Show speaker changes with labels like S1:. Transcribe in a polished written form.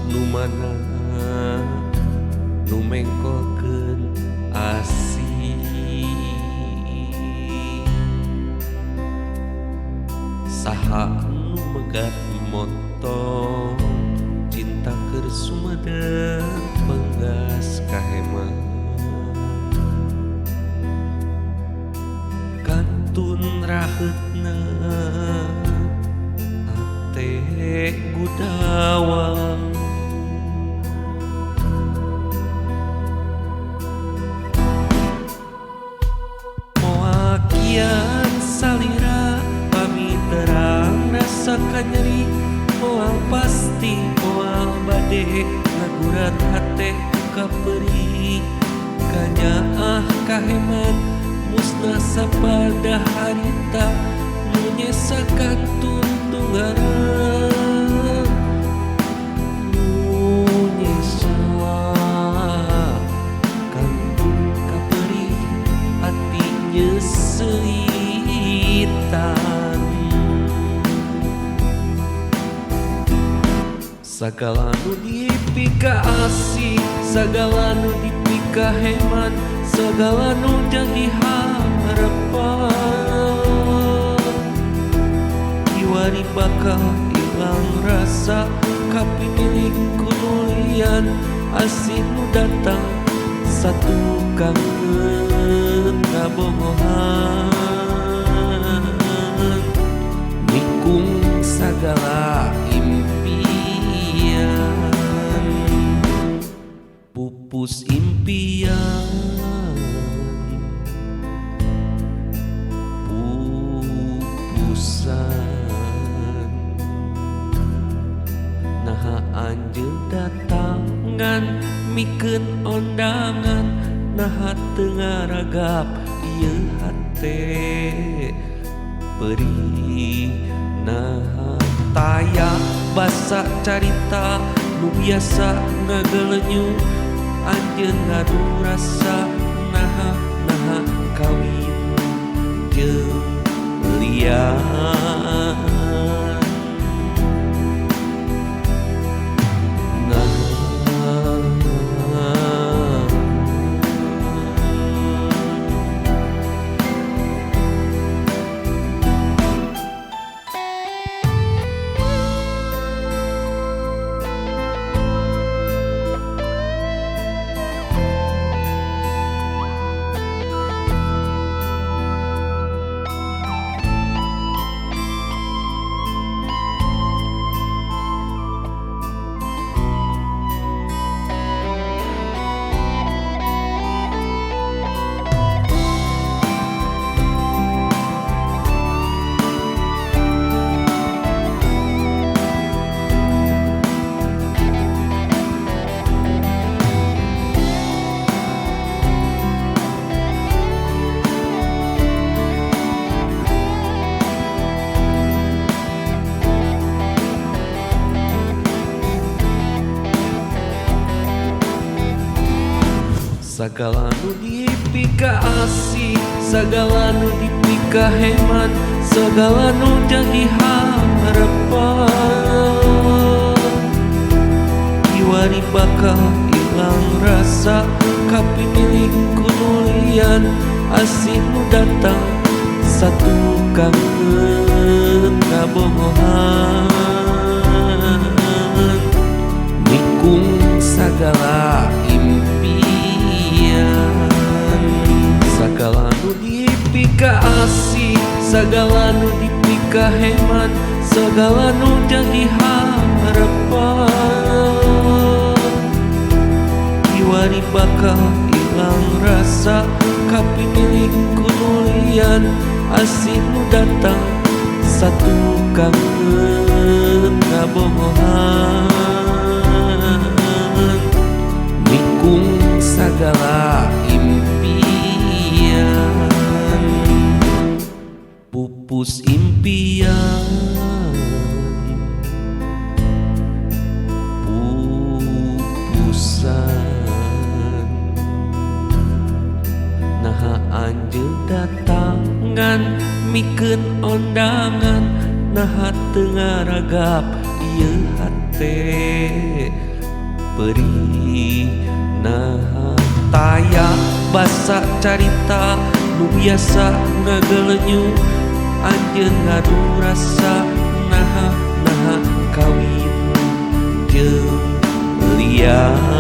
S1: nu mana nu mengkolkeun asih saha nu megat montong cinta keur sumedeng penggas kaheman kantun raheutna ate gudawang moal kian salira pami terang rasa kanyeri moal pasti moal bade ngagurat hate kaperi kanyaah kaheman musnah sapada harita nu nyesakan tuntungaran nu nyesakan kaperi hati nyeseitan sagala nu dipika asih sagala nu dipika heman segala nu jadi harapan kiwari bakal ilang rasa kapimilik kunulian asih nu datang satu kangen kabogohan nikung sagala impian pupus impian naha anjeun datangan mikeun ondangan naha teu ngaragap ieu hate perih naha taya basa carita nu biasa ngagelenyu anjeun ngadu rasa naha kawin jeung lian sagala nu dipika asih sagala nu dipika heman segala nu jadi harapan kiwari bakal ilang rasa kapimilik kunulian asih nu datang satu kangen kabogohan nikung sagala sagala nu dipika asih sagala nu dipika heman segala nu jadi harapan kiwari bakal ilang rasa kapimilik kunulian asih nu datang satu kangen kabogohan nikung sagala pupus impian pupusan naha anjeun datangan mikeun ondangan naha teu ngaragap ieu hate beri nah taya basa carita nu biasa ngagelenyu anjeun ngadu rasa nah kawin jeung liar